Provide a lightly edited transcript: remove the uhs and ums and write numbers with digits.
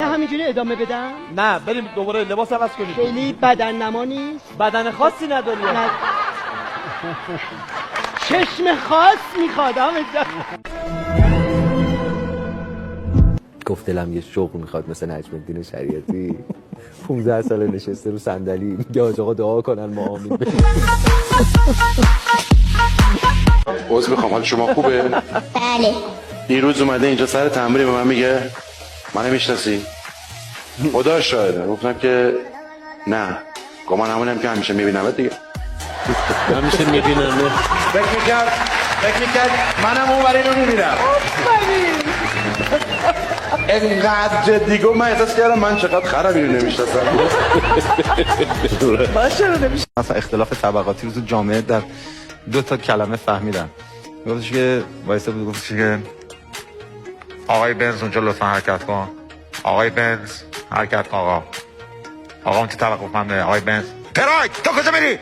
همینجوری ادامه بدم؟ نه بریم دوباره لباس عوض کنیم. خیلی بدن نما نیست؟ بدن خاصی نداری. نه. چشم خاص میخواد گفت دلم یه شغل میخواد مثل نجم الدین شریعتی 15 سال نشسته رو صندلی میگه حاج آقا دعا کنن ما آمین بگیم. عذر میخوام، حال شما خوبه؟ بله. دیروز اومده اینجا سر تمرین به من میگه منو میشناسی؟ خدا شاهده. گفتم که نه. گفت من همونم که همیشه میبینمت دیگه. همیشه میبینم. فکر میکرد منم اون برای اینو میبینم. اینقدر جدی گفت من احساس کردم من چقدر خرم اینو نمیشناسم. من چرا نمیشه؟ مثلا اختلاف طبقاتی رو تو جامعه در 2 تا کلمه فهمیدم. گفتش که وایسا بود، گفتش که آقای بنز اونجا لطفا حرکت کن. آقای بنز حرکت کن. آقا اون تو طبقه فهمه. آقای بنز تراک تو کجا میری؟